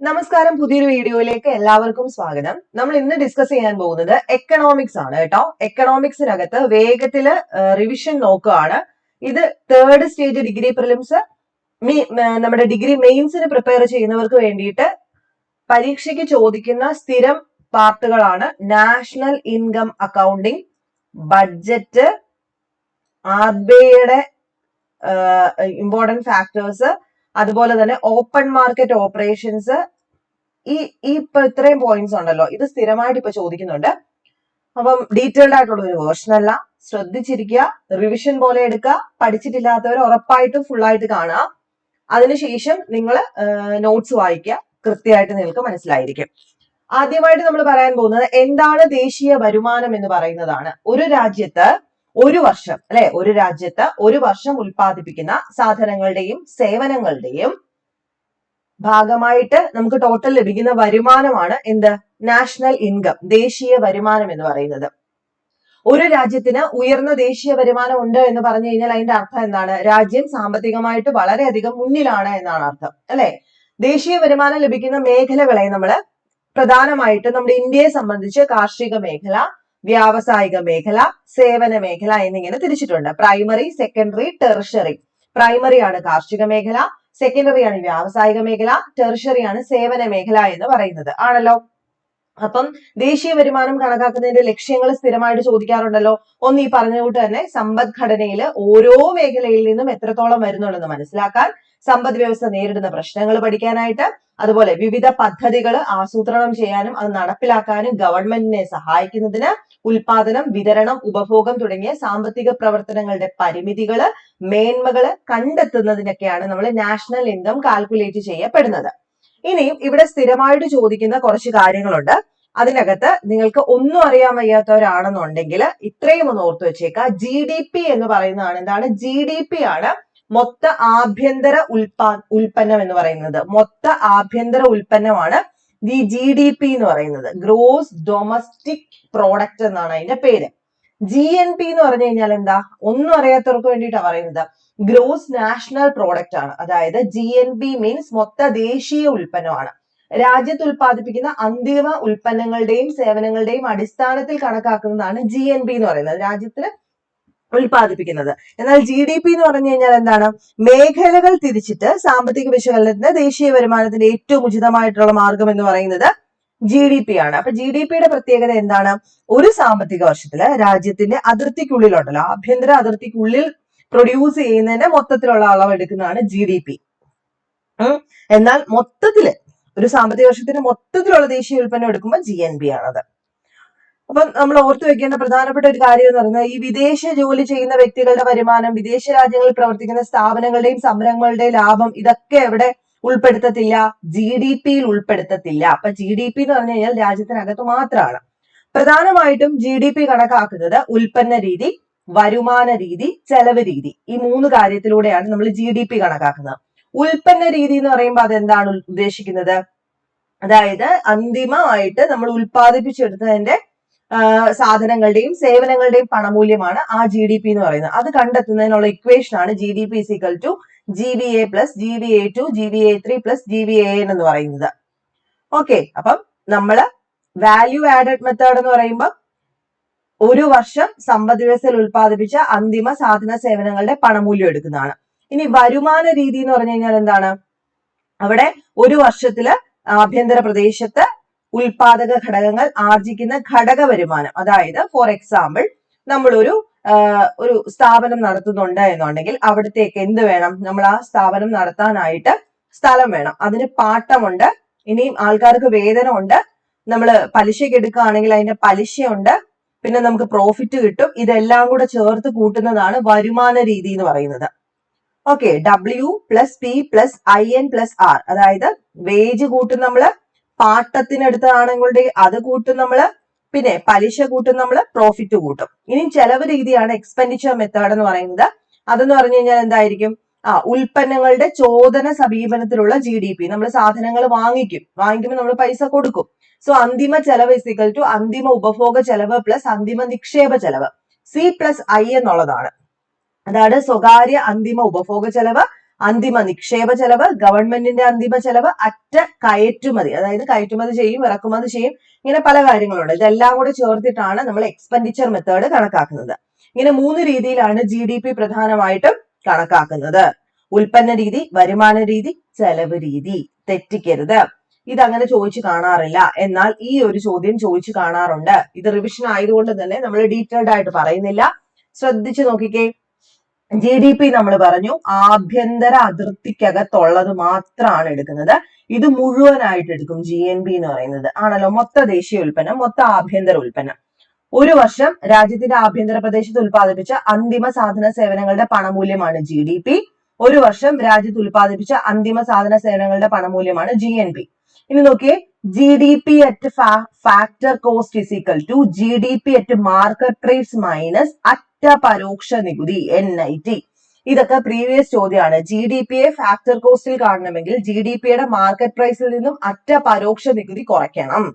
നമസ്കാരം, പുതിയൊരു വീഡിയോയിലേക്ക് എല്ലാവർക്കും സ്വാഗതം. നമ്മൾ ഇന്ന് ഡിസ്കസ് ചെയ്യാൻ പോകുന്നത് എക്കണോമിക്സ് ആണ് കേട്ടോ. എക്കണോമിക്സിനകത്ത് വേഗത്തില് റിവിഷൻ നോക്കുകയാണ്. ഇത് തേർഡ് സ്റ്റേജ് ഡിഗ്രി പ്രിലിംസ് നമ്മുടെ ഡിഗ്രി മെയിൻസിന് പ്രിപ്പയർ ചെയ്യുന്നവർക്ക് വേണ്ടിയിട്ട് പരീക്ഷയ്ക്ക് ചോദിക്കുന്ന സ്ഥിരം പാർട്ടുകളാണ് നാഷണൽ ഇൻകം അക്കൗണ്ടിങ്, ബഡ്ജറ്റ്, RBIയുടെ ഇമ്പോർട്ടന്റ് ഫാക്ടേഴ്സ്, അതുപോലെ തന്നെ ഓപ്പൺ മാർക്കറ്റ് ഓപ്പറേഷൻസ്. ഈ ഇപ്പൊ ഇത്രയും പോയിന്റ്സ് ഉണ്ടല്ലോ, ഇത് സ്ഥിരമായിട്ട് ഇപ്പൊ ചോദിക്കുന്നുണ്ട്. അപ്പം ഡീറ്റെയിൽഡ് ആയിട്ടുള്ള ഒരു വേർഷൻ അല്ല, ശ്രദ്ധിച്ചിരിക്കുക, റിവിഷൻ പോലെ എടുക്കുക. പഠിച്ചിട്ടില്ലാത്തവർ ഉറപ്പായിട്ടും ഫുൾ ആയിട്ട് കാണുക. അതിനുശേഷം നിങ്ങൾ നോട്ട്സ് വായിക്കുക, കൃത്യമായിട്ട് നിങ്ങൾക്ക് മനസ്സിലായിരിക്കും. ആദ്യമായിട്ട് നമ്മൾ പറയാൻ പോകുന്നത് എന്താണ് ദേശീയ വരുമാനം എന്ന് പറയുന്നതാണ്. ഒരു രാജ്യത്ത് ഒരു വർഷം ഒരു രാജ്യത്ത് ഒരു വർഷം ഉൽപ്പാദിപ്പിക്കുന്ന സാധനങ്ങളുടെയും സേവനങ്ങളുടെയും ഭാഗമായിട്ട് നമുക്ക് ടോട്ടൽ ലഭിക്കുന്ന വരുമാനമാണ് എന്ത്? നാഷണൽ ഇൻകം, ദേശീയ വരുമാനം എന്ന് പറയുന്നത്. ഒരു രാജ്യത്തിന് ഉയർന്ന ദേശീയ വരുമാനം ഉണ്ട് എന്ന് പറഞ്ഞു കഴിഞ്ഞാൽ അതിന്റെ അർത്ഥം എന്താണ്? രാജ്യം സാമ്പത്തികമായിട്ട് വളരെയധികം മുന്നിലാണ് എന്നാണ് അർത്ഥം, അല്ലെ? ദേശീയ വരുമാനം ലഭിക്കുന്ന മേഖലകളെ നമ്മൾ പ്രധാനമായിട്ട് നമ്മുടെ ഇന്ത്യയെ സംബന്ധിച്ച് കാർഷിക മേഖല, വ്യാവസായിക മേഖല, സേവന മേഖല എന്നിങ്ങനെ തിരിച്ചിട്ടുണ്ട്. Primary, secondary, tertiary. പ്രൈമറി ആണ് കാർഷിക മേഖല, സെക്കൻഡറി ആണ് വ്യാവസായിക മേഖല, ടെറിഷറി ആണ് സേവന മേഖല എന്ന് പറയുന്നത് ആണല്ലോ. അപ്പം ദേശീയ വരുമാനം കണക്കാക്കുന്നതിന്റെ ലക്ഷ്യങ്ങൾ സ്ഥിരമായിട്ട് ചോദിക്കാറുണ്ടല്ലോ. ഒന്ന് ഈ പറഞ്ഞ കൂട്ട് തന്നെ സമ്പദ്ഘടനയിൽ ഓരോ മേഖലയിൽ നിന്നും എത്രത്തോളം വരുന്നുണ്ടെന്ന് മനസ്സിലാക്കാൻ, സമ്പദ് വ്യവസ്ഥ നേരിടുന്ന പ്രശ്നങ്ങൾ പഠിക്കാനായിട്ട്, അതുപോലെ വിവിധ പദ്ധതികൾ ആസൂത്രണം ചെയ്യാനും അത് നടപ്പിലാക്കാനും ഗവൺമെന്റിനെ സഹായിക്കുന്നതിന്, ഉൽപാദനം, വിതരണം, ഉപഭോഗം തുടങ്ങിയ സാമ്പത്തിക പ്രവർത്തനങ്ങളുടെ പരിമിതികള്, മേന്മകള് കണ്ടെത്തുന്നതിനൊക്കെയാണ് നമ്മൾ നാഷണൽ ഇൻകം കാൽക്കുലേറ്റ് ചെയ്യപ്പെടുന്നത്. ഇനിയും ഇവിടെ സ്ഥിരമായിട്ട് ചോദിക്കുന്ന കുറച്ച് കാര്യങ്ങളുണ്ട്. അതിനകത്ത് നിങ്ങൾക്ക് ഒന്നും അറിയാൻ വയ്യാത്തവരാണെന്നുണ്ടെങ്കിൽ ഇത്രയും ഒന്ന് ഓർത്തു വെച്ചേക്കുക. GDP എന്ന് പറയുന്നതാണ്. എന്താണ്? GDP ആണ് മൊത്ത ആഭ്യന്തര ഉൽപ്പന്നം എന്ന് പറയുന്നത്. മൊത്ത ആഭ്യന്തര ഉൽപ്പന്നമാണ് ഈ GDP എന്ന് പറയുന്നത്. ഗ്രോസ് ഡൊമസ്റ്റിക് പ്രോഡക്റ്റ് എന്നാണ് അതിന്റെ പേര്. GNP എന്ന് പറഞ്ഞു കഴിഞ്ഞാൽ എന്താ? ഒന്നും അറിയാത്തവർക്ക് വേണ്ടിയിട്ടാണ് പറയുന്നത്. ഗ്രോസ് നാഷണൽ പ്രോഡക്റ്റ് ആണ്. അതായത് GNP മീൻസ് മൊത്ത ദേശീയ ഉൽപ്പന്നമാണ്. രാജ്യത്ത് ഉൽപ്പാദിപ്പിക്കുന്ന അന്തിമ ഉൽപ്പന്നങ്ങളുടെയും സേവനങ്ങളുടെയും അടിസ്ഥാനത്തിൽ കണക്കാക്കുന്നതാണ് GNP എന്ന് പറയുന്നത്, രാജ്യത്തിന് ഉൽപ്പാദിപ്പിക്കുന്നത്. എന്നാൽ GDP എന്ന് പറഞ്ഞു കഴിഞ്ഞാൽ എന്താണ്? മേഖലകൾ തിരിച്ചിട്ട് സാമ്പത്തിക വിശകലനത്തിന് ദേശീയ വരുമാനത്തിന്റെ ഏറ്റവും ഉചിതമായിട്ടുള്ള മാർഗം എന്ന് പറയുന്നത് GDP ആണ്. അപ്പൊ GDPയുടെ പ്രത്യേകത എന്താണ്? ഒരു സാമ്പത്തിക വർഷത്തില് രാജ്യത്തിന്റെ അതിർത്തിക്കുള്ളിലുണ്ടല്ലോ, ആഭ്യന്തര അതിർത്തിക്കുള്ളിൽ പ്രൊഡ്യൂസ് ചെയ്യുന്നതിന്റെ മൊത്തത്തിലുള്ള അളവ് എടുക്കുന്നതാണ് GDP. എന്നാൽ മൊത്തത്തില് ഒരു സാമ്പത്തിക വർഷത്തിന് മൊത്തത്തിലുള്ള ദേശീയ ഉൽപ്പന്നം എടുക്കുമ്പോൾ GNP ആണത്. അപ്പം നമ്മൾ ഓർത്തു വെക്കേണ്ട പ്രധാനപ്പെട്ട ഒരു കാര്യം എന്ന് പറയുന്നത് ഈ വിദേശ ജോലി ചെയ്യുന്ന വ്യക്തികളുടെ വരുമാനം, വിദേശ രാജ്യങ്ങളിൽ പ്രവർത്തിക്കുന്ന സ്ഥാപനങ്ങളുടെയും സംരംഭങ്ങളുടെയും ലാഭം, ഇതൊക്കെ എവിടെ ഉൾപ്പെടുത്തത്തില്ല? GDPയിൽ ഉൾപ്പെടുത്തത്തില്ല. അപ്പൊ GDP എന്ന് പറഞ്ഞു കഴിഞ്ഞാൽ രാജ്യത്തിനകത്ത് മാത്രമാണ്. പ്രധാനമായിട്ടും GDP കണക്കാക്കുന്നത് ഉൽപ്പന്ന രീതി, വരുമാന രീതി, ചെലവ് രീതി, ഈ മൂന്ന് കാര്യത്തിലൂടെയാണ് നമ്മൾ GDP കണക്കാക്കുന്നത്. ഉൽപ്പന്ന രീതി എന്ന് പറയുമ്പോൾ അതെന്താണ് ഉദ്ദേശിക്കുന്നത്? അതായത് അന്തിമമായിട്ട് നമ്മൾ ഉൽപ്പാദിപ്പിച്ചെടുത്തതിന്റെ സാധനങ്ങളുടെയും സേവനങ്ങളുടെയും പണമൂല്യമാണ് ആ GDP എന്ന് പറയുന്നത്. അത് കണ്ടെത്തുന്നതിനുള്ള ഇക്വേഷൻ ആണ് GDP is equal to GVA plus GVA2 GVA3 plus GVAN എന്ന് പറയുന്നത്. ഓക്കെ, അപ്പം നമ്മള് വാല്യൂ ആഡഡ് മെത്തേഡ് എന്ന് പറയുമ്പോൾ ഒരു വർഷം സമ്പദ് വ്യവസ്ഥയിൽ ഉൽപ്പാദിപ്പിച്ച അന്തിമ സാധന സേവനങ്ങളുടെ പണമൂല്യം എടുക്കുന്നതാണ്. ഇനി വരുമാന രീതി എന്ന് പറഞ്ഞു കഴിഞ്ഞാൽ എന്താണ്? അവിടെ ഒരു വർഷത്തില് ആഭ്യന്തര പ്രദേശത്ത് ഉൽപാദക ഘടകങ്ങൾ ആർജിക്കുന്ന ഘടക വരുമാനം. അതായത് ഫോർ എക്സാമ്പിൾ നമ്മൾ ഒരു സ്ഥാപനം നടത്തുന്നുണ്ട് എന്നുണ്ടെങ്കിൽ അവിടത്തേക്ക് എന്ത് വേണം? നമ്മൾ ആ സ്ഥാപനം നടത്താനായിട്ട് സ്ഥലം വേണം, അതിന് പാട്ടമുണ്ട്, ഇനിയും ആൾക്കാർക്ക് വേതനമുണ്ട്, നമ്മൾ പലിശയ്ക്ക് എടുക്കുകയാണെങ്കിൽ അതിന്റെ പലിശയുണ്ട്, പിന്നെ നമുക്ക് പ്രോഫിറ്റ് കിട്ടും. ഇതെല്ലാം കൂടെ ചേർത്ത് കൂട്ടുന്നതാണ് വരുമാന രീതി എന്ന് പറയുന്നത്. Okay, W plus P plus IN plus R, അതായത് വേജ് കൂട്ടും നമ്മള്, പാട്ടത്തിനടുത്താണെങ്കിൽ അത് കൂട്ടും നമ്മള്, പിന്നെ പലിശ കൂട്ടും നമ്മള്, പ്രോഫിറ്റ് കൂട്ടും. ഇനി ചെലവ് രീതിയാണ് എക്സ്പെൻഡിച്ചർ മെത്തേഡ് എന്ന് പറയുന്നത്. അതെന്ന് പറഞ്ഞു കഴിഞ്ഞാൽ എന്തായിരിക്കും? ഉൽപ്പന്നങ്ങളുടെ ചോദന സമീപനത്തിലുള്ള GDP. നമ്മൾ സാധനങ്ങൾ വാങ്ങിക്കുമ്പോൾ നമ്മൾ പൈസ കൊടുക്കും. സോ അന്തിമ ചെലവ് ഇസ് ഈക്വൽ ടു അന്തിമ ഉപഭോഗ ചെലവ് പ്ലസ് അന്തിമ നിക്ഷേപ ചെലവ്. C plus I എന്നുള്ളതാണ്. അതാണ് സ്വകാര്യ അന്തിമ ഉപഭോഗ ചെലവ്, അന്തിമ നിക്ഷേപ ചെലവ്, ഗവൺമെന്റിന്റെ അന്തിമ ചെലവ്, അറ്റ കയറ്റുമതി, അതായത് കയറ്റുമതി ചെയ്യും, ഇറക്കുമതി ചെയ്യും, ഇങ്ങനെ പല കാര്യങ്ങളുണ്ട്. ഇതെല്ലാം കൂടെ ചേർത്തിട്ടാണ് നമ്മൾ എക്സ്പെൻഡിച്ചർ മെത്തേഡ് കണക്കാക്കുന്നത്. ഇങ്ങനെ 3 രീതിയിലാണ് GDP പ്രധാനമായിട്ടും കണക്കാക്കുന്നത്. ഉൽപ്പന്ന രീതി, വരുമാന രീതി, ചെലവ് രീതി. തെറ്റിക്കരുത്. ഇതങ്ങനെ ചോദിച്ചു കാണാറില്ല. എന്നാൽ ഈ ഒരു ചോദ്യം ചോദിച്ചു കാണാറുണ്ട്. ഇത് റിവിഷൻ ആയതുകൊണ്ട് തന്നെ നമ്മൾ ഡീറ്റെയിൽഡ് ആയിട്ട് പറയുന്നില്ല. ശ്രദ്ധിച്ചു നോക്കിക്കേ. GDP നമ്മൾ പറഞ്ഞു ആഭ്യന്തര അതിർത്തിക്കകത്തുള്ളത് മാത്രമാണ് എടുക്കുന്നത്. ഇത് മുഴുവനായിട്ട് എടുക്കും GNB എന്ന് പറയുന്നത്. ആണല്ലോ, മൊത്ത ദേശീയ ഉൽപ്പന്നം, മൊത്ത ആഭ്യന്തര ഉൽപ്പന്നം. ഒരു വർഷം രാജ്യത്തിന്റെ ആഭ്യന്തര പ്രദേശത്ത് ഉൽപ്പാദിപ്പിച്ച അന്തിമ സാധന സേവനങ്ങളുടെ പണമൂല്യമാണ് GDP. ഒരു വർഷം രാജ്യത്ത് ഉൽപ്പാദിപ്പിച്ച അന്തിമ സാധന സേവനങ്ങളുടെ പണമൂല്യമാണ് GNP. ഇനി നോക്കിയേ, GDP at factor cost is equal to GDP at market price minus അറ്റ പരോക്ഷ നികുതി NIT. ഇതൊക്കെ പ്രീവിയസ് ചോദ്യമാണ്. GDP യെ ഫാക്ടർ കോസ്റ്റിൽ കാണണമെങ്കിൽ GDP യുടെ മാർക്കറ്റ് പ്രൈസിൽ നിന്നും അറ്റ പരോക്ഷ നികുതി കുറയ്ക്കണം.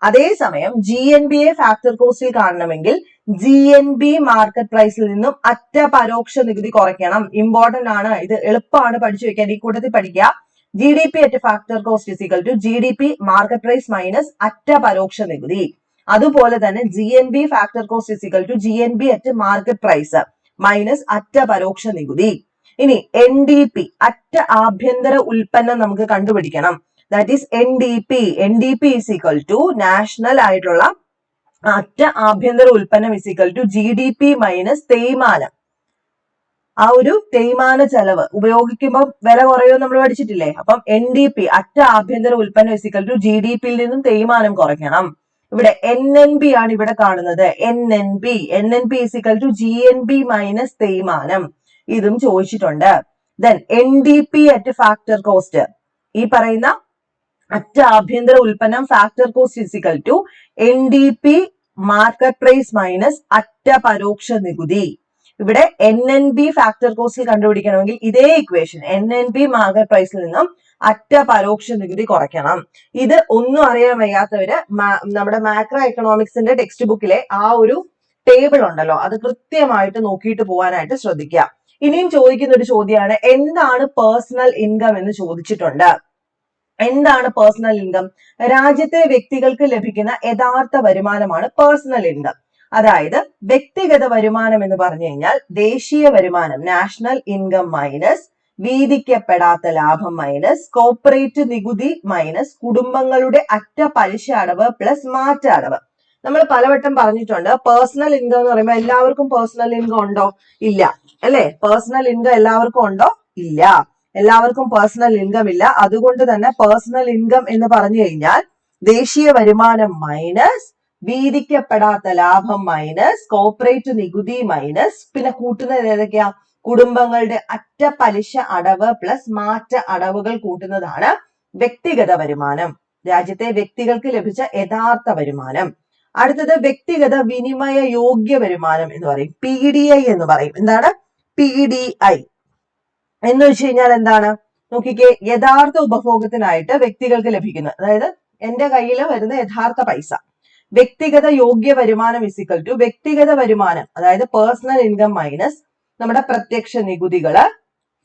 അതേസമയം GNB യെ ഫാക്ടർ കോസ്റ്റിൽ കാണണമെങ്കിൽ GNB മാർക്കറ്റ് പ്രൈസിൽ നിന്നും അറ്റ പരോക്ഷ നികുതി കുറയ്ക്കണം. ഇമ്പോർട്ടന്റ് ആണ്, ഇത് എളുപ്പമാണ് പഠിച്ചു വെക്കാൻ. ഈ കൂട്ടത്തിൽ പഠിക്കുക. GDP at factor cost is equal to GDP market price minus അറ്റ പരോക്ഷ നികുതി. അതുപോലെ തന്നെ GNB factor cost is equal to GNB at market price minus അറ്റ പരോക്ഷ നികുതി. ഇനി NDP അറ്റ ആഭ്യന്തര ഉൽപ്പന്നം നമുക്ക് കണ്ടുപിടിക്കണം. That is NDP. NDP is equal to national ആയിട്ടുള്ള അറ്റ ആഭ്യന്തര ഉൽപ്പന്നം is equal to GDP minus തേയ്മാനം. ആ ഒരു തേയ്മാന ചെലവ് ഉപയോഗിക്കുമ്പോൾ വില കുറയോ നമ്മൾ പഠിച്ചിട്ടില്ലേ? അപ്പം NDP അറ്റ ആഭ്യന്തര ഉൽപ്പന്നം is equal to GDP യിൽ നിന്നും തേയ്മാനം കുറയ്ക്കണം. ഇവിടെ NNB ആണ് ഇവിടെ കാണുന്നത്. NNB is equal to GNB minus തേയ്മാനം. ഇതും ചോദിച്ചിട്ടുണ്ട്. Then NDP at factor cost, ഈ പറയുന്ന അറ്റ ആഭ്യന്തര ഉൽപ്പന്നം factor cost is equal to NDP market price minus അറ്റ പരോക്ഷ നികുതി. ഇവിടെ NNB ഫാക്ടർ കോസ്റ്റിൽ കണ്ടുപിടിക്കണമെങ്കിൽ ഇതേ ഇക്വേഷൻ NNB മാർക്കറ്റ് പ്രൈസിൽ നിന്നും അറ്റ പരോക്ഷ നികുതി കുറയ്ക്കണം. ഇത് ഒന്നും അറിയാൻ വയ്യാത്തവര് നമ്മുടെ മാക്രോ എക്കണോമിക്സിന്റെ ടെക്സ്റ്റ് ബുക്കിലെ ആ ഒരു ടേബിൾ ഉണ്ടല്ലോ, അത് കൃത്യമായിട്ട് നോക്കിയിട്ട് പോകാനായിട്ട് ശ്രദ്ധിക്കുക. ഇനിയും ചോദിക്കുന്ന ഒരു ചോദ്യമാണ്, എന്താണ് പേഴ്സണൽ ഇൻകം എന്ന് ചോദിച്ചിട്ടുണ്ട്. എന്താണ് പേഴ്സണൽ ഇൻകം? രാജ്യത്തെ വ്യക്തികൾക്ക് ലഭിക്കുന്ന യഥാർത്ഥ വരുമാനമാണ് പേഴ്സണൽ ഇൻകം. അതായത് വ്യക്തിഗത വരുമാനം എന്ന് പറഞ്ഞു കഴിഞ്ഞാൽ ദേശീയ വരുമാനം നാഷണൽ ഇൻകം മൈനസ് വീതിക്കപ്പെടാത്ത ലാഭം മൈനസ് കോർപ്പറേറ്റ് നികുതി മൈനസ് കുടുംബങ്ങളുടെ അറ്റ പലിശ അടവ് പ്ലസ് മാറ്റ അടവ്. നമ്മൾ പലവട്ടം പറഞ്ഞിട്ടുണ്ട്, പേഴ്സണൽ ഇൻകം എന്ന് പറയുമ്പോൾ എല്ലാവർക്കും പേഴ്സണൽ ഇൻകം ഉണ്ടോ? ഇല്ല, അല്ലെ? പേഴ്സണൽ ഇൻകം എല്ലാവർക്കും ഉണ്ടോ? ഇല്ല, എല്ലാവർക്കും പേഴ്സണൽ ഇൻകം ഇല്ല. അതുകൊണ്ട് തന്നെ പേഴ്സണൽ ഇൻകം എന്ന് പറഞ്ഞു കഴിഞ്ഞാൽ ദേശീയ വരുമാനം മൈനസ് വീതിക്കപ്പെടാത്ത ലാഭം മൈനസ് കോർപ്പറേറ്റ് നികുതി മൈനസ് പിന്നെ കൂട്ടുന്നത് ഏതൊക്കെയാ? കുടുംബങ്ങളുടെ അറ്റ പലിശ അടവ് പ്ലസ് മാറ്റ അടവുകൾ കൂട്ടുന്നതാണ് വ്യക്തിഗത വരുമാനം. രാജ്യത്തെ വ്യക്തികൾക്ക് ലഭിച്ച യഥാർത്ഥ വരുമാനം. അടുത്തത് വ്യക്തിഗത വിനിമയ യോഗ്യ വരുമാനം എന്ന് പറയും, PDI എന്ന് പറയും. എന്താണ് PDI എന്ന് വെച്ച് കഴിഞ്ഞാൽ എന്താണ്? നോക്കിക്കേ, യഥാർത്ഥ ഉപഭോഗത്തിനായിട്ട് വ്യക്തികൾക്ക് ലഭിക്കുന്ന, അതായത് എന്റെ കയ്യിൽ വരുന്ന യഥാർത്ഥ പൈസ. വ്യക്തിഗത യോഗ്യ വരുമാനം is equal to വ്യക്തിഗത വരുമാനം, അതായത് പേഴ്സണൽ ഇൻകം മൈനസ് നമ്മുടെ പ്രത്യക്ഷ നികുതികള്,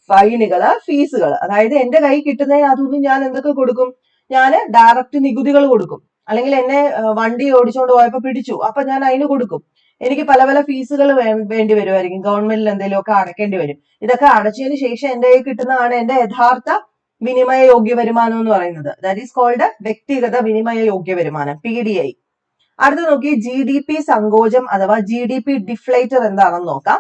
ഫൈനുകള്, ഫീസുകൾ. അതായത് എന്റെ കൈ കിട്ടുന്നതിന് അതൊന്നും ഞാൻ എന്തൊക്കെ കൊടുക്കും? ഞാൻ ഡയറക്റ്റ് നികുതികൾ കൊടുക്കും. അല്ലെങ്കിൽ എന്നെ വണ്ടി ഓടിച്ചുകൊണ്ട് പോയപ്പോ പിടിച്ചു, അപ്പൊ ഞാൻ അതിന് കൊടുക്കും. എനിക്ക് പല പല ഫീസുകൾ വേണ്ടി വരുമായിരിക്കും, ഗവൺമെന്റിൽ എന്തെങ്കിലുമൊക്കെ അടയ്ക്കേണ്ടി വരും. ഇതൊക്കെ അടച്ചതിന് ശേഷം എന്റെ കയ്യിൽ കിട്ടുന്നതാണ് എന്റെ യഥാർത്ഥ വിനിമയ യോഗ്യ വരുമാനം എന്ന് പറയുന്നത്. ദാറ്റ് ഈസ് കോൾഡ് വ്യക്തിഗത വിനിമയ യോഗ്യ വരുമാനം, PDI. അടുത്ത നോക്കി, GDP സങ്കോചം അഥവാ GDP ഡിഫ്ലേറ്റർ എന്താണെന്ന് നോക്കാം.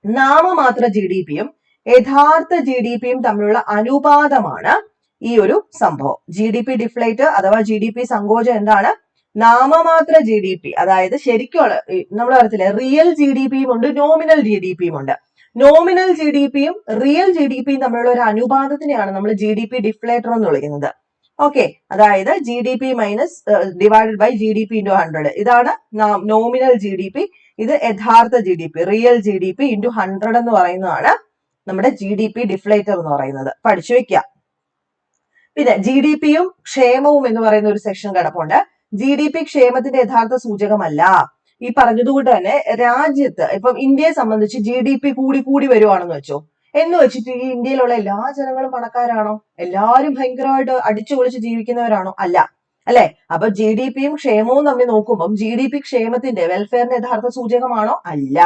നാമമാത്ര GDPയും യഥാർത്ഥ GDPയും തമ്മിലുള്ള അനുപാതമാണ് ഈ ഒരു സംഭവം. GDP ഡിഫ്ലേറ്റർ അഥവാ GDP സങ്കോചം എന്താണ്? നാമമാത്ര GDP, അതായത് ശരിക്കുള്ള നമ്മൾ പറയത്തില്ലേ റിയൽ GDPയും ഉണ്ട്, നോമിനൽ GDPയും ഉണ്ട്. നോമിനൽ GDPയും റിയൽ GDPയും തമ്മിലുള്ള ഒരു അനുപാതത്തിനെയാണ് നമ്മൾ GDP ഡിഫ്ലേറ്റർ എന്ന് വിളിക്കുന്നത്. ഓക്കെ, അതായത് GDP minus divided by GDP into 100. ഇതാണ് നോമിനൽ GDP. ഇത് യഥാർത്ഥ GDP, റിയൽ GDP ഇൻറ്റു 100 എന്ന് പറയുന്നതാണ് നമ്മുടെ GDP ഡിഫ്ലേറ്റർ എന്ന് പറയുന്നത്. പഠിച്ചു വെക്കുക. പിന്നെ GDPയും ക്ഷേമവും എന്ന് പറയുന്ന ഒരു സെക്ഷൻ കിടപ്പുണ്ട്. GDP ക്ഷേമത്തിന്റെ യഥാർത്ഥ സൂചകമല്ല. ഈ പറഞ്ഞതുകൊണ്ട് തന്നെ രാജ്യത്ത് ഇപ്പം ഇന്ത്യയെ സംബന്ധിച്ച് GDP കൂടി വരുവാണെന്ന് വെച്ചോ, എന്ന് വെച്ചിട്ട് ഈ ഇന്ത്യയിലുള്ള എല്ലാ ജനങ്ങളും പണക്കാരാണോ? എല്ലാവരും ഭയങ്കരമായിട്ട് അടിച്ചു പൊളിച്ച് ജീവിക്കുന്നവരാണോ? അല്ല. അല്ലെ? അപ്പൊ ജി ഡി പിയും ക്ഷേമവും തമ്മിൽ നോക്കുമ്പോൾ ജി ഡി പി ക്ഷേമത്തിന്റെ വെൽഫെയറിന്റെ യഥാർത്ഥ സൂചകമാണോ? അല്ല.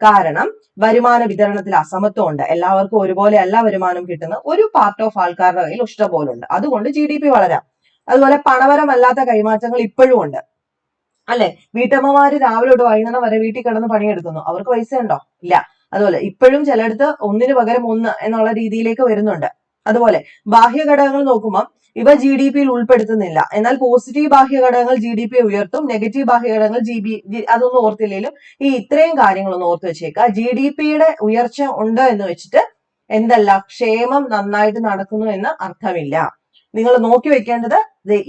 കാരണം വരുമാന വിതരണത്തിൽ അസമത്വം ഉണ്ട്. എല്ലാവർക്കും ഒരുപോലെ അല്ല വരുമാനം കിട്ടുന്ന ഒരു പാർട്ട് ഓഫ് ആൾക്കാരുടെ കയ്യിൽ ഇഷ്ടംപോലെ ഉണ്ട്. അതുകൊണ്ട് ജി ഡി പി വളരാം. അതുപോലെ പണപരമല്ലാത്ത കൈമാറ്റങ്ങൾ ഇപ്പോഴും ഉണ്ട്. അല്ലെ? വീട്ടമ്മമാര് രാവിലെ തൊട്ട് വൈകുന്നേരം വരെ വീട്ടിൽ കിടന്ന് പണിയെടുക്കുന്നു. അവർക്ക് പൈസ ഉണ്ടോ? ഇല്ല. അതുപോലെ ഇപ്പോഴും ചിലയിടത്ത് ഒന്നിന് പകരം ഒന്ന് എന്നുള്ള രീതിയിലേക്ക് വരുന്നുണ്ട്. അതുപോലെ ബാഹ്യ ഘടകങ്ങൾ നോക്കുമ്പോൾ ഇവ ജി ഡി പിയിൽ ഉൾപ്പെടുത്തുന്നില്ല. എന്നാൽ പോസിറ്റീവ് ബാഹ്യ ഘടകങ്ങൾ ജി ഡി പി ഉയർത്തും, നെഗറ്റീവ് ബാഹ്യ ഘടകങ്ങൾ അതൊന്നും ഓർത്തില്ലെങ്കിലും ഈ ഇത്രയും കാര്യങ്ങളൊന്നും ഓർത്ത് വെച്ചേക്കുക. ജി ഡി പിയുടെ ഉയർച്ച ഉണ്ട് എന്ന് വെച്ചിട്ട് എന്തല്ല, ക്ഷേമം നന്നായിട്ട് നടക്കുന്നു എന്ന് അർത്ഥമില്ല. നിങ്ങൾ നോക്കി വെക്കേണ്ടത്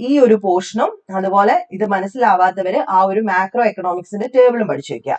ഈ ഒരു പോർഷനും അതുപോലെ ഇത് മനസ്സിലാവാത്തവര് ആ ഒരു മാക്രോ എക്കണോമിക്സിന്റെ ടേബിളും പഠിച്ചു വെക്കുക.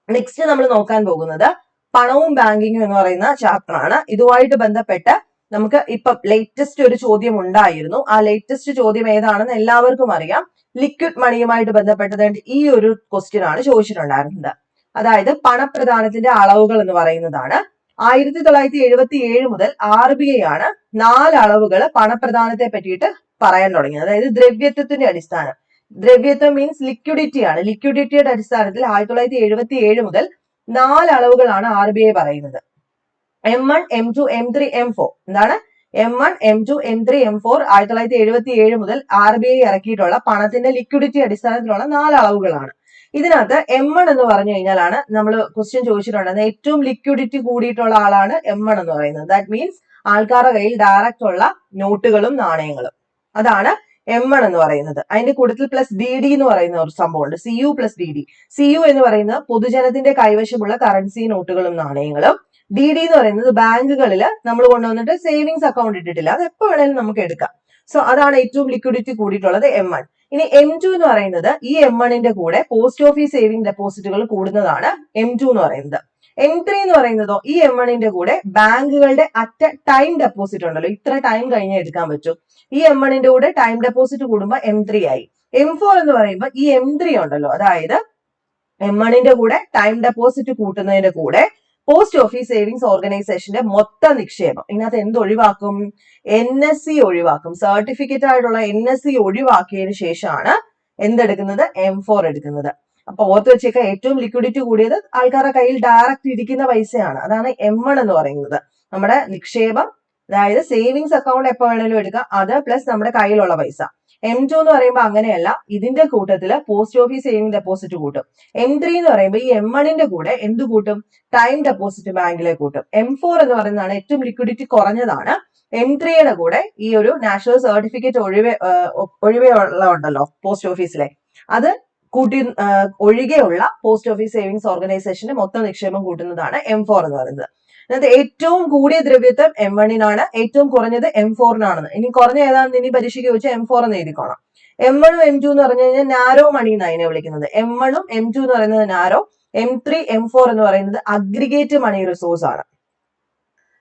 നെക്സ്റ്റ് നമ്മൾ നോക്കാൻ പോകുന്നത് പണവും ബാങ്കിങ്ങും എന്ന് പറയുന്ന ചാപ്റ്റർ ആണ്. ഇതുമായിട്ട് ബന്ധപ്പെട്ട് നമുക്ക് ഇപ്പൊ ലേറ്റസ്റ്റ് ഒരു ചോദ്യം ഉണ്ടായിരുന്നു. ആ ലേറ്റസ്റ്റ് ചോദ്യം ഏതാണെന്ന് എല്ലാവർക്കും അറിയാം. ലിക്വിഡ് മണിയുമായിട്ട് ബന്ധപ്പെട്ടതായിട്ട് ഈ ഒരു ക്വസ്റ്റ്യൻ ആണ് ചോദിച്ചിട്ടുണ്ടായിരുന്നത്. അതായത് പണപ്രദാനത്തിന്റെ അളവുകൾ എന്ന് പറയുന്നതാണ്. 1977 മുതൽ ആർ ബി ഐ ആണ് 4 അളവുകൾ പണപ്രദാനത്തെ പറ്റിയിട്ട് പറയാൻ തുടങ്ങിയത്. അതായത് ദ്രവ്യത്വത്തിന്റെ അടിസ്ഥാനം. ദ്രവ്യത്വം മീൻസ് ലിക്വിഡിറ്റി ആണ്. ലിക്വിഡിറ്റിയുടെ അടിസ്ഥാനത്തിൽ 1977 മുതൽ 4 അളവുകളാണ് ആർ ബി ഐ പറയുന്നത്. M1, M2, M3, M4. എന്താണ്? M1, M2, M3, M4 1977 മുതൽ ആർ ബി ഐ ഇറക്കിയിട്ടുള്ള പണത്തിന്റെ ലിക്വിഡിറ്റി അടിസ്ഥാനത്തിലുള്ള 4 അളവുകളാണ്. ഇതിനകത്ത് M1 എന്ന് പറഞ്ഞു കഴിഞ്ഞാലാണ് നമ്മൾ ക്വസ്റ്റ്യൻ ചോദിച്ചിട്ടുണ്ടെന്ന് ഏറ്റവും ലിക്വിഡിറ്റി കൂടിയിട്ടുള്ള ആളാണ് M1 എന്ന് പറയുന്നത്. ദാറ്റ് മീൻസ് ആൾക്കാരുടെ കയ്യിൽ ഡയറക്റ്റ് ഉള്ള നോട്ടുകളും നാണയങ്ങളും. അതാണ് M1 എന്ന് പറയുന്നത്. അതിന്റെ കൂട്ടത്തിൽ പ്ലസ് ഡി ഡി എന്ന് പറയുന്ന ഒരു സംഭവമുണ്ട്. CU plus D D. CU എന്ന് പറയുന്നത് പൊതുജനത്തിന്റെ കൈവശമുള്ള കറൻസി നോട്ടുകളും നാണയങ്ങളും. ഡി ഡി എന്ന് പറയുന്നത് ബാങ്കുകളിൽ നമ്മൾ കൊണ്ടുവന്നിട്ട് സേവിങ്സ് അക്കൗണ്ട് ഇട്ടിട്ടില്ല, അത് എപ്പോ വേണേലും നമുക്ക് എടുക്കാം. സോ അതാണ് ഏറ്റവും ലിക്വിഡിറ്റി കൂടിയിട്ടുള്ളത് M1. ഇനി M2 എന്ന് പറയുന്നത് ഈ M1ന്റെ കൂടെ പോസ്റ്റ് ഓഫീസ് സേവിംഗ് ഡെപ്പോസിറ്റുകൾ കൂടുന്നതാണ് M2 എന്ന് പറയുന്നത്. M3 എന്ന് പറയുന്നതോ ഈ M1ന്റെ കൂടെ ബാങ്കുകളുടെ അറ്റ് ടൈം ഡെപ്പോസിറ്റ് ഉണ്ടല്ലോ, ഇത്ര ടൈം കഴിഞ്ഞേ എടുക്കാൻ പറ്റും. ഈ M1ന്റെ കൂടെ ടൈം ഡെപ്പോസിറ്റ് കൂടുമ്പോൾ M3 ആയി. M4 എന്ന് പറയുമ്പോൾ ഈ M3 ഉണ്ടല്ലോ, അതായത് M1ന്റെ കൂടെ ടൈം ഡെപ്പോസിറ്റ് കൂട്ടുന്നതിന്റെ കൂടെ പോസ്റ്റ് ഓഫീസ് സേവിങ്സ് ഓർഗനൈസേഷന്റെ മൊത്ത നിക്ഷേപം, ഇതിനകത്ത് എന്ത് ഒഴിവാക്കും? NSE ഒഴിവാക്കും. സർട്ടിഫിക്കറ്റ് ആയിട്ടുള്ള NSE ഒഴിവാക്കിയതിനു ശേഷമാണ് എന്തെടുക്കുന്നത്? M4 എടുക്കുന്നത്. അപ്പൊ ഓർത്ത് വെച്ചേക്ക, ഏറ്റവും ലിക്വിഡിറ്റി കൂടിയത് ആൾക്കാരുടെ കയ്യിൽ ഡയറക്റ്റ് ഇരിക്കുന്ന പൈസയാണ്. അതാണ് M1 എന്ന് പറയുന്നത്. നമ്മുടെ നിക്ഷേപം, അതായത് സേവിങ്സ് അക്കൗണ്ട് എപ്പോ വേണേലും എടുക്കാം, അത് പ്ലസ് നമ്മുടെ കയ്യിലുള്ള പൈസ. M2 എന്ന് പറയുമ്പോൾ അങ്ങനെയല്ല, ഇതിന്റെ കൂട്ടത്തില് പോസ്റ്റ് ഓഫീസ് സേവിംഗ് ഡെപ്പോസിറ്റ് കൂട്ടും. M3 എന്ന് പറയുമ്പോൾ ഈ M1ന്റെ കൂടെ എന്ത് കൂട്ടും? ടൈം ഡെപ്പോസിറ്റ് ബാങ്കിലെ കൂട്ടും. M4 എന്ന് പറയുന്നതാണ് ഏറ്റവും ലിക്വിഡിറ്റി കുറഞ്ഞതാണ്. M3യുടെ കൂടെ ഈ ഒരു നാഷണൽ സർട്ടിഫിക്കറ്റ് ഒഴികെയുള്ള ഉണ്ടല്ലോ പോസ്റ്റ് ഓഫീസിലെ, അത് കൂട്ടി ഒഴികെയുള്ള പോസ്റ്റ് ഓഫീസ് സേവിങ്സ് ഓർഗനൈസേഷന്റെ മൊത്തം നിക്ഷേപം കൂട്ടുന്നതാണ് M4 എന്ന് പറയുന്നത്. അതിനകത്ത് ഏറ്റവും കൂടിയ ദ്രവ്യത്വം M1നാണ്, ഏറ്റവും കുറഞ്ഞത് M4നാണെന്ന്. ഇനി കുറഞ്ഞ ഏതാണെന്ന് ഇനി പരീക്ഷയ്ക്ക് ചോദിച്ചാൽ M4 എന്ന് എഴുതിക്കോണം. M1ഉം M2 എന്ന് പറഞ്ഞു കഴിഞ്ഞാൽ നാരോ മണി എന്നാണ് അതിനെ വിളിക്കുന്നത്. M1ഉം M2 എന്ന് പറയുന്നത് നാരോ, M3, M4 എന്ന് പറയുന്നത് അഗ്രിഗേറ്റ് മണി റിസോഴ്സ് ആണ്.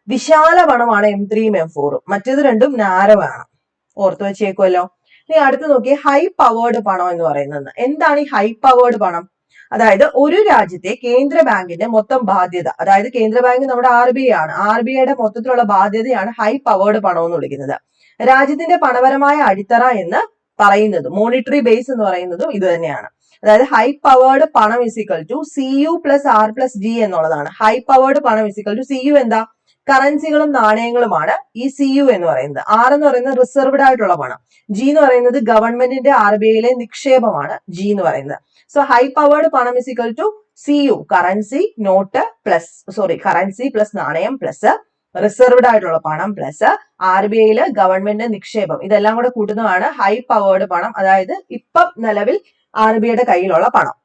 വിശാല പണമാണ് M3ഉം M4ഉം, മറ്റേത് രണ്ടും നാരോ ആണ്. ഓർത്ത് വെച്ചേക്കുമല്ലോ. ഇനി അടുത്ത് നോക്കിയേ, ഹൈ പവേർഡ് പണം എന്ന് പറയുന്നത്. എന്താണ് ഈ ഹൈ പവേർഡ് പണം? അതായത് ഒരു രാജ്യത്തെ കേന്ദ്ര ബാങ്കിന്റെ മൊത്തം ബാധ്യത, അതായത് കേന്ദ്ര ബാങ്ക് നമ്മുടെ ആർ ബി ഐ ആണ്, ആർ ബി ഐയുടെ മൊത്തത്തിലുള്ള ബാധ്യതയാണ് ഹൈ പവേർഡ് പണം എന്ന് വിളിക്കുന്നത്. രാജ്യത്തിന്റെ പണപരമായ അടിത്തറ എന്ന് പറയുന്നതും മോണിറ്ററി ബേസ് എന്ന് പറയുന്നതും ഇത് തന്നെയാണ്. അതായത് ഹൈ പവേർഡ് പണം is equal to CU plus R plus G എന്നുള്ളതാണ്. ഹൈ പവേർഡ് പണം ഇസിക്കൽ ടു CU എന്താ? കറൻസികളും നാണയങ്ങളുമാണ് ഈ CU എന്ന് പറയുന്നത്. R എന്ന് പറയുന്നത് റിസർവ്ഡ് ആയിട്ടുള്ള പണം, G എന്ന് പറയുന്നത് ഗവൺമെന്റിന്റെ RBIയിലെ നിക്ഷേപമാണ് G എന്ന് പറയുന്നത്. സോ ഹൈ പവേർഡ് പണം is equal to CU currency note plus currency plus നാണയം പ്ലസ് റിസർവ്ഡ് ആയിട്ടുള്ള പണം പ്ലസ് RBIയില് ഗവൺമെന്റ് നിക്ഷേപം, ഇതെല്ലാം കൂടെ കൂട്ടുന്നതാണ് ഹൈ പവേർഡ് പണം. അതായത് ഇപ്പം നിലവിൽ RBIയുടെ കയ്യിലുള്ള പണം.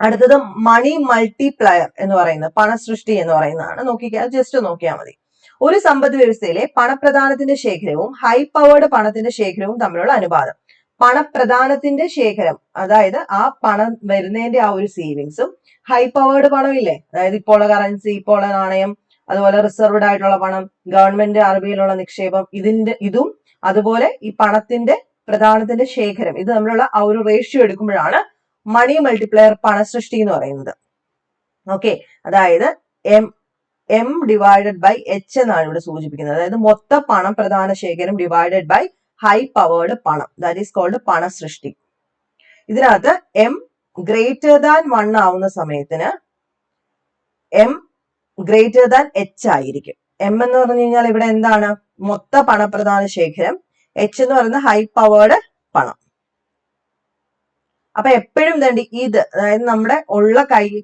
അടുത്തത് മണി മൾട്ടിപ്ലയർ എന്ന് പറയുന്നത്, പണസൃഷ്ടി എന്ന് പറയുന്നതാണ്. നോക്കിയാൽ ജസ്റ്റ് നോക്കിയാൽ മതി. ഒരു സമ്പദ് വ്യവസ്ഥയിലെ പണപ്രദാനത്തിന്റെ ശേഖരവും ഹൈ പവേർഡ് പണത്തിന്റെ ശേഖരവും തമ്മിലുള്ള അനുപാതം. പണപ്രദാനത്തിന്റെ ശേഖരം, അതായത് ആ പണം വരുന്നതിന്റെ ആ ഒരു സേവിങ്സും ഹൈ പവേർഡ് പണം ഇല്ലേ, അതായത് ഇപ്പോൾ കറൻസി, ഇപ്പോൾ നാണയം, അതുപോലെ റിസർവ്ഡ് ആയിട്ടുള്ള പണം, ഗവൺമെന്റ് RBIയിലുള്ള നിക്ഷേപം, ഇതും അതുപോലെ ഈ പണത്തിന്റെ പ്രധാനത്തിന്റെ ശേഖരം, ഇത് തമ്മിലുള്ള ആ ഒരു റേഷ്യോ എടുക്കുമ്പോഴാണ് മണി മൾട്ടിപ്ലയർ പണസൃഷ്ടി എന്ന് പറയുന്നത്. ഓക്കെ, അതായത് എം ഡിവൈഡഡ് ബൈ എച്ച് എന്നാണ് ഇവിടെ സൂചിപ്പിക്കുന്നത്. അതായത് മൊത്ത പണപ്രധാന ശേഖരം ഡിവൈഡഡ് ബൈ ഹൈ പവേർഡ് പണം, ദാറ്റ് ഈസ് കോൾഡ് പണസൃഷ്ടി. ഇതിനകത്ത് എം ഗ്രേറ്റർ ദാൻ 1 ആവുന്ന സമയത്തിന് എം ഗ്രേറ്റർ ദാൻ എച്ച് ആയിരിക്കും. എം എന്ന് പറഞ്ഞു കഴിഞ്ഞാൽ ഇവിടെ എന്താണ്? മൊത്ത പണപ്രധാന ശേഖരം. എച്ച് എന്ന് പറയുന്നത് ഹൈ പവേർഡ് പണം. അപ്പൊ എപ്പോഴും വേണ്ടി ഇത്, അതായത് നമ്മുടെ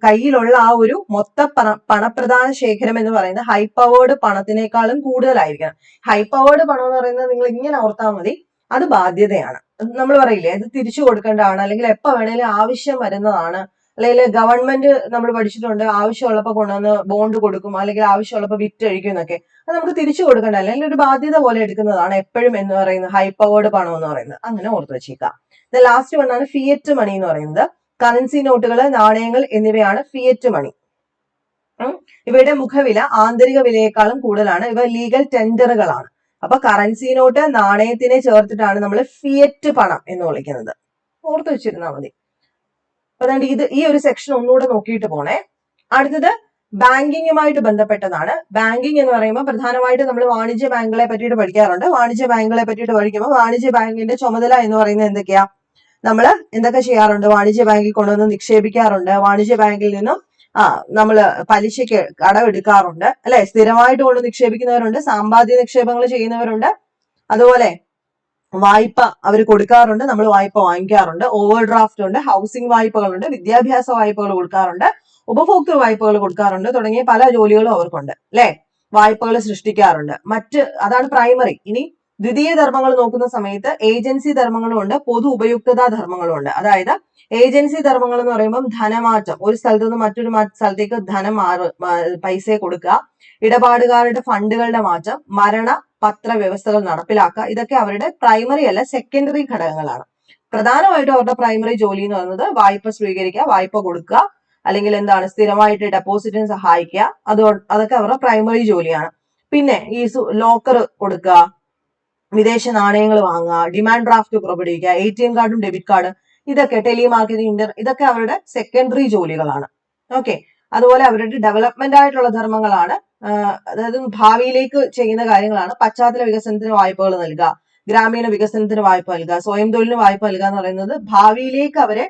കയ്യിലുള്ള ആ ഒരു മൊത്ത പണപ്രധാന ശേഖരം എന്ന് പറയുന്നത് ഹൈ പവേർഡ് പണത്തിനേക്കാളും കൂടുതലായിരിക്കണം. ഹൈ പവേർഡ് പണം എന്ന് പറയുന്നത് നിങ്ങൾ ഇങ്ങനെ ഓർത്താൽ മതി, അത് ബാധ്യതയാണ്. നമ്മൾ പറയില്ലേ, അത് തിരിച്ചു കൊടുക്കേണ്ടതാണ്, അല്ലെങ്കിൽ എപ്പോ വേണേലും ആവശ്യം വരുന്നതാണ്, അല്ലെങ്കിൽ ഗവൺമെന്റ് നമ്മൾ പഠിച്ചിട്ടുണ്ട് ആവശ്യമുള്ളപ്പോൾ കൊണ്ടുവന്ന് ബോണ്ട് കൊടുക്കും, അല്ലെങ്കിൽ ആവശ്യമുള്ളപ്പോൾ വിറ്റഴിക്കും എന്നൊക്കെ. അത് നമുക്ക് തിരിച്ചു കൊടുക്കേണ്ട, അല്ലെങ്കിൽ ഒരു ബാധ്യത പോലെ എടുക്കുന്നതാണ് എപ്പോഴും എന്ന് പറയുന്നത് ഹൈ പവേർഡ് പണം എന്ന് പറയുന്നത്. അങ്ങനെ ഓർത്ത് വെച്ചേക്കാം. ലാസ്റ്റ് വണ്ണാണ് ഫിയറ്റ് മണി എന്ന് പറയുന്നത്. കറൻസി നോട്ടുകൾ, നാണയങ്ങൾ എന്നിവയാണ് ഫിയറ്റ് മണി. ഇവയുടെ മുഖവില ആന്തരിക വിലയേക്കാളും കൂടുതലാണ്. ഇവ ലീഗൽ ടെൻഡറുകളാണ്. അപ്പൊ കറൻസി നോട്ട്, നാണയത്തിനെ ചേർത്തിട്ടാണ് നമ്മൾ ഫിയറ്റ് പണം എന്ന് വിളിക്കുന്നത്. ഓർത്ത് വെച്ചിരുന്നാൽ മതി. അതുകൊണ്ട് ഈ ഒരു സെക്ഷൻ ഒന്നുകൂടെ നോക്കിയിട്ട് പോണേ. അടുത്തത് ബാങ്കിങ്ങുമായിട്ട് ബന്ധപ്പെട്ടതാണ്. ബാങ്കിങ് എന്ന് പറയുമ്പോൾ പ്രധാനമായിട്ട് നമ്മൾ വാണിജ്യ ബാങ്കുകളെ പറ്റിയിട്ട് പഠിക്കാറുണ്ട്. വാണിജ്യ ബാങ്കുകളെ പറ്റിയിട്ട് പഠിക്കുമ്പോൾ വാണിജ്യ ബാങ്കിന്റെ ചുമതല എന്ന് പറയുന്നത് എന്തൊക്കെയാ? നമ്മൾ എന്തൊക്കെ ചെയ്യാറുണ്ട്? വാണിജ്യ ബാങ്കിൽ കൊണ്ടുവന്ന് നിക്ഷേപിക്കാറുണ്ട്. വാണിജ്യ ബാങ്കിൽ നിന്നും നമ്മൾ പലിശയ്ക്ക് കടമെടുക്കാറുണ്ട്, അല്ലെ? സ്ഥിരമായിട്ട് കൊണ്ട് നിക്ഷേപിക്കുന്നവരുണ്ട്, സാമ്പാദ്യ നിക്ഷേപങ്ങൾ ചെയ്യുന്നവരുണ്ട്, അതുപോലെ വായ്പ അവർ കൊടുക്കാറുണ്ട്, നമ്മൾ വായ്പ വാങ്ങിക്കാറുണ്ട്, ഓവർ ഡ്രാഫ്റ്റ് ഉണ്ട്, ഹൗസിംഗ് വായ്പകളുണ്ട്, വിദ്യാഭ്യാസ വായ്പകൾ കൊടുക്കാറുണ്ട്, ഉപഭോക്തൃ വായ്പകൾ കൊടുക്കാറുണ്ട്, തുടങ്ങിയ പല ജോലികളും അവർക്കുണ്ട്, അല്ലെ? വായ്പകൾ സൃഷ്ടിക്കാറുണ്ട്. അതാണ് പ്രൈമറി. ഇനി ദ്വിതീയ ധർമ്മങ്ങൾ നോക്കുന്ന സമയത്ത് ഏജൻസി ധർമ്മങ്ങളും ഉണ്ട്, പൊതു ഉപയുക്തതാ ധർമ്മങ്ങളും ഉണ്ട്. അതായത് ഏജൻസി ധർമ്മങ്ങൾ എന്ന് പറയുമ്പോൾ ധനമാറ്റം, ഒരു സ്ഥലത്ത് നിന്ന് മറ്റൊരു സ്ഥലത്തേക്ക് പൈസയെ കൊടുക്കുക, ഇടപാടുകാരുടെ ഫണ്ടുകളുടെ മാറ്റം, മരണ പത്ര വ്യവസ്ഥകൾ നടപ്പിലാക്കുക, ഇതൊക്കെ അവരുടെ പ്രൈമറി അല്ല സെക്കൻഡറി ഘടകങ്ങളാണ്. പ്രധാനമായിട്ടും അവരുടെ പ്രൈമറി ജോലി എന്ന് പറയുന്നത് വായ്പ സ്വീകരിക്കുക, വായ്പ കൊടുക്കുക, അല്ലെങ്കിൽ എന്താണ് സ്ഥിരമായിട്ട് ഡെപ്പോസിറ്റിന് സഹായിക്കുക, അതൊക്കെ അവരുടെ പ്രൈമറി ജോലിയാണ്. പിന്നെ ഈ ലോക്കർ കൊടുക്കുക, വിദേശ നാണയങ്ങൾ വാങ്ങുക, ഡിമാൻഡ് ഡ്രാഫ്റ്റ് പുറപ്പെടുവിക്കുക, ATM കാർഡും ഡെബിറ്റ് കാർഡ്, ഇതൊക്കെ ടെലിമാർക്കറ്റിംഗ്, ഇതൊക്കെ അവരുടെ സെക്കൻഡറി ജോലികളാണ്. ഓക്കെ. അതുപോലെ അവരുടെ ഡെവലപ്മെന്റ് ആയിട്ടുള്ള ധർമ്മങ്ങളാണ്, അതായത് ഭാവിയിലേക്ക് ചെയ്യുന്ന കാര്യങ്ങളാണ്. പശ്ചാത്തല വികസനത്തിന് വായ്പകൾ നൽകുക, ഗ്രാമീണ വികസനത്തിന് വായ്പ നൽകുക, സ്വയം തൊഴിലിന് വായ്പ നൽകുക എന്ന് പറയുന്നത് ഭാവിയിലേക്ക് അവരെ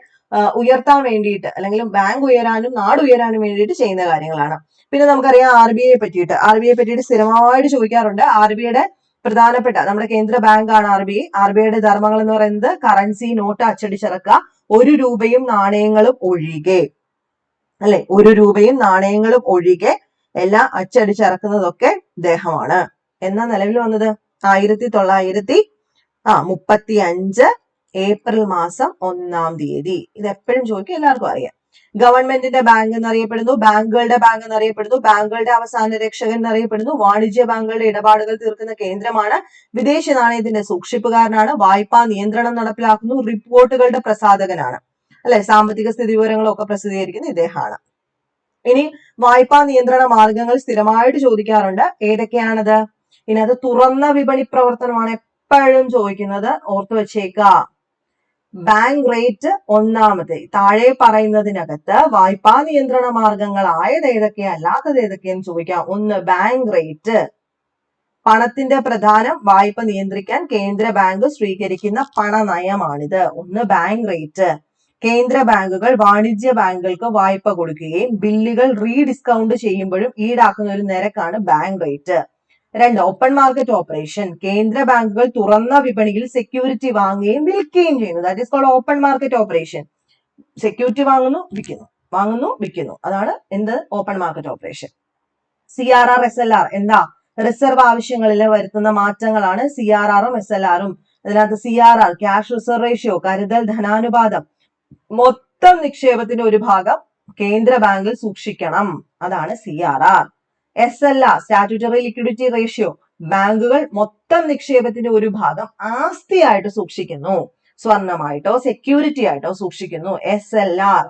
ഉയർത്താൻ വേണ്ടിയിട്ട്, അല്ലെങ്കിൽ ബാങ്ക് ഉയരാനും നാട് ഉയരാനും വേണ്ടിയിട്ട് ചെയ്യുന്ന കാര്യങ്ങളാണ്. പിന്നെ നമുക്കറിയാം RBI പറ്റിയിട്ട് സ്ഥിരമായിട്ട് ചോദിക്കാറുണ്ട്. RBIയുടെ പ്രധാനപ്പെട്ട നമ്മുടെ കേന്ദ്ര ബാങ്ക് ആണ് RBI. RBIയുടെ ധർമ്മങ്ങൾ എന്ന് പറയുന്നത് കറൻസി നോട്ട് അച്ചടിച്ചിറക്കുക, 1 രൂപയും നാണയങ്ങളും ഒഴികെ, അല്ലെ? 1 രൂപയും നാണയങ്ങളും ഒഴികെ എല്ലാം അച്ചടിച്ചിറക്കുന്നതൊക്കെ ഇദ്ദേഹമാണ്. എന്നാ നിലവിൽ വന്നത്? 1935 ഏപ്രിൽ മാസം 1-ാം തീയതി. ഇത് എപ്പോഴും ചോദിക്കും, എല്ലാവർക്കും അറിയാം. ഗവൺമെന്റിന്റെ ബാങ്ക് എന്നറിയപ്പെടുന്നു, ബാങ്കുകളുടെ ബാങ്ക് എന്നറിയപ്പെടുന്നു, ബാങ്കുകളുടെ അവസാന രക്ഷകൻ എന്നറിയപ്പെടുന്നു, വാണിജ്യ ബാങ്കുകളുടെ ഇടപാടുകൾ തീർക്കുന്ന കേന്ദ്രമാണ്, വിദേശ നാണയത്തിന്റെ സൂക്ഷിപ്പുകാരനാണ്, വായ്പാ നിയന്ത്രണം നടപ്പിലാക്കുന്നു, റിപ്പോർട്ടുകളുടെ പ്രസാധകനാണ്, അല്ലെ? സാമ്പത്തിക സ്ഥിതി വിവരങ്ങളൊക്കെ പ്രസിദ്ധീകരിക്കുന്ന ഇദ്ദേഹമാണ്. ഇനി വായ്പാ നിയന്ത്രണ മാർഗങ്ങൾ സ്ഥിരമായിട്ട് ചോദിക്കാറുണ്ട്. ഏതൊക്കെയാണത്? ഇതിനകത്ത് തുറന്ന വിപണി പ്രവർത്തനമാണ് എപ്പോഴും ചോദിക്കുന്നത്, ഓർത്തു വെച്ചേക്ക. ബാങ്ക് റേറ്റ് ഒന്നാമത്തെ. താഴെ പറയുന്നതിനകത്ത് വായ്പാ നിയന്ത്രണ മാർഗങ്ങളായത് ഏതൊക്കെയാ, അല്ലാത്തത് ഏതൊക്കെയെന്ന് ചോദിക്കാം. 1 ബാങ്ക് റേറ്റ്, പണത്തിന്റെ പ്രധാനം വായ്പ നിയന്ത്രിക്കാൻ കേന്ദ്ര ബാങ്ക് സ്വീകരിക്കുന്ന പണനയമാണിത്. 1 ബാങ്ക് റേറ്റ്. കേന്ദ്ര ബാങ്കുകൾ വാണിജ്യ ബാങ്കുകൾക്ക് വായ്പ കൊടുക്കുകയും ബില്ലുകൾ റീഡിസ്കൗണ്ട് ചെയ്യുമ്പോഴും ഈടാക്കുന്ന ഒരു നിരക്കാണ് bank rate. 2 open market operation. കേന്ദ്ര ബാങ്കുകൾ തുറന്ന വിപണിയിൽ സെക്യൂരിറ്റി വാങ്ങുകയും വിൽക്കുകയും ചെയ്യുന്നു. That is called open market operation. Security വാങ്ങുന്നു, വിൽക്കുന്നു. അതാണ് എന്ത്? Open market operation. CRR, SLR എന്താ? റിസർവ് ആവശ്യങ്ങളിൽ വരുത്തുന്ന മാറ്റങ്ങളാണ് CRR-ഉം SLR-ഉം. അതിനകത്ത് CRR ക്യാഷ് റിസർവ് റേഷ്യോ, കരുതൽ ധനാനുപാതം, മൊത്തം നിക്ഷേപത്തിന്റെ ഒരു ഭാഗം കേന്ദ്ര ബാങ്കിൽ സൂക്ഷിക്കണം, അതാണ് CRR. SLR statutory liquidity ratio, ബാങ്കുകൾ മൊത്തം നിക്ഷേപത്തിന്റെ ഒരു ഭാഗം ആസ്തിയായിട്ട് സൂക്ഷിക്കുന്നു, സ്വർണമായിട്ടോ സെക്യൂരിറ്റി ആയിട്ടോ സൂക്ഷിക്കുന്നു. SLR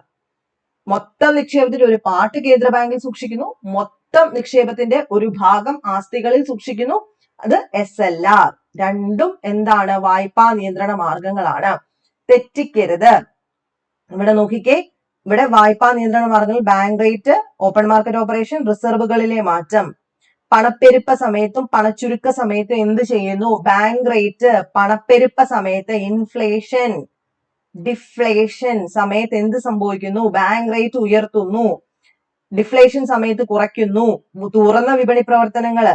മൊത്തം നിക്ഷേപത്തിന്റെ ഒരു പാർട്ട് കേന്ദ്ര ബാങ്കിൽ സൂക്ഷിക്കുന്നു, മൊത്തം നിക്ഷേപത്തിന്റെ ഒരു ഭാഗം ആസ്തികളിൽ സൂക്ഷിക്കുന്നു, അത് SLR. രണ്ടും എന്താണ്? വായ്പാ നിയന്ത്രണ മാർഗങ്ങളാണ്. തെറ്റിക്കരുത്. ഇവിടെ നോക്കിക്കേ, ഇവിടെ വായ്പാ നിയന്ത്രണ മാർഗങ്ങൾ bank rate, open market operation, റിസർവുകളിലെ മാറ്റം. പണപ്പെരുപ്പ സമയത്തും പണച്ചുരുക്ക സമയത്തും എന്ത് ചെയ്യുന്നു? Bank rate. പണപ്പെരുപ്പ സമയത്ത് ഇൻഫ്ലേഷൻ, ഡിഫ്ലേഷൻ സമയത്ത് എന്ത് സംഭവിക്കുന്നു? ബാങ്ക് റേറ്റ് ഉയർത്തുന്നു. ഡിഫ്ലേഷൻ സമയത്ത് കുറയ്ക്കുന്നു. തുറന്ന വിപണി പ്രവർത്തനങ്ങള്.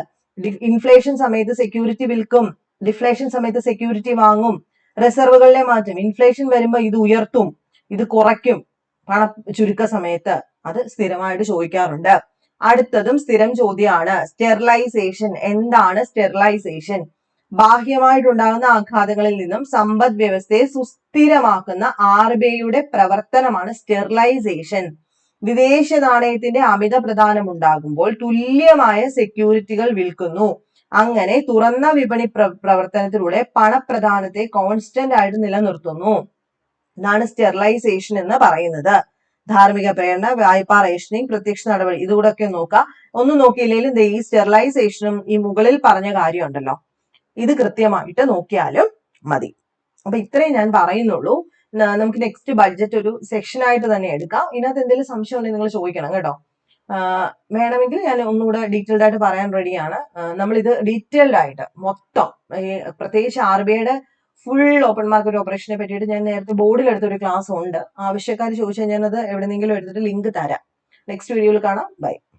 ഇൻഫ്ലേഷൻ സമയത്ത് സെക്യൂരിറ്റി വിൽക്കും, ഡിഫ്ലേഷൻ സമയത്ത് സെക്യൂരിറ്റി വാങ്ങും. റിസർവുകളിലെ മാറ്റം, ഇൻഫ്ലേഷൻ വരുമ്പോ ഇത് ഉയർത്തും, ഇത് കുറയ്ക്കും പണ ചുരുക്ക സമയത്ത്. അത് സ്ഥിരമായിട്ട് ചോദിക്കാറുണ്ട്. അടുത്തതും സ്ഥിരം ചോദ്യമാണ്. സ്റ്റെറിലൈസേഷൻ. എന്താണ് സ്റ്റെറിലൈസേഷൻ? ബാഹ്യമായിട്ടുണ്ടാകുന്ന ആഘാതങ്ങളിൽ നിന്നും സമ്പദ് വ്യവസ്ഥയെ സുസ്ഥിരമാക്കുന്ന RBIയുടെ പ്രവർത്തനമാണ് സ്റ്റെറിലൈസേഷൻ. വിദേശ നാണയത്തിന്റെ അമിത പ്രദാനം ഉണ്ടാകുമ്പോൾ തുല്യമായ സെക്യൂരിറ്റികൾ വിൽക്കുന്നു. അങ്ങനെ തുറന്ന വിപണി പ്രവർത്തനത്തിലൂടെ പണപ്രദാനത്തെ കോൺസ്റ്റന്റ് ആയിട്ട് നിലനിർത്തുന്നു. ഇതാണ് സ്റ്റെറിലൈസേഷൻ എന്ന് പറയുന്നത്. ധാർമ്മിക പ്രേരണ, വായ്പാ റേഷനിങ്, പ്രത്യക്ഷ നടപടി, ഇതുകൂടെ നോക്കാം. ഒന്നും നോക്കിയില്ലെങ്കിലും ഈ സ്റ്റെറിലൈസേഷനും ഈ മുകളിൽ പറഞ്ഞ കാര്യം ഉണ്ടല്ലോ, ഇത് കൃത്യമായിട്ട് നോക്കിയാലും മതി. അപ്പൊ ഇത്രയും ഞാൻ പറയുന്നുള്ളൂ. നമുക്ക് നെക്സ്റ്റ് ബഡ്ജറ്റ് ഒരു സെക്ഷൻ ആയിട്ട് തന്നെ എടുക്കാം. ഇതിനകത്ത് എന്തെങ്കിലും സംശയം ഉണ്ടെങ്കിൽ നിങ്ങൾ ചോദിക്കണം കേട്ടോ. വേണമെങ്കിൽ ഞാൻ ഒന്നുകൂടെ ഡീറ്റെയിൽഡ് ആയിട്ട് പറയാൻ റെഡിയാണ്. നമ്മൾ ഇത് ഡീറ്റെയിൽഡ് ആയിട്ട് മൊത്തം, പ്രത്യേകിച്ച് RBIയുടെ ഫുൾ ഓപ്പൺ മാർക്കറ്റ് ഓപ്പറേഷനെ പറ്റിയിട്ട് ഞാൻ നേരത്തെ ബോർഡിൽ എടുത്തൊരു ക്ലാസ് ഉണ്ട്. ആവശ്യക്കാർ ചോദിച്ചാൽ ഞാനത് എവിടെന്നെങ്കിലും എടുത്തിട്ട് ലിങ്ക് തരാം. നെക്സ്റ്റ് വീഡിയോയിൽ കാണാം. ബൈ.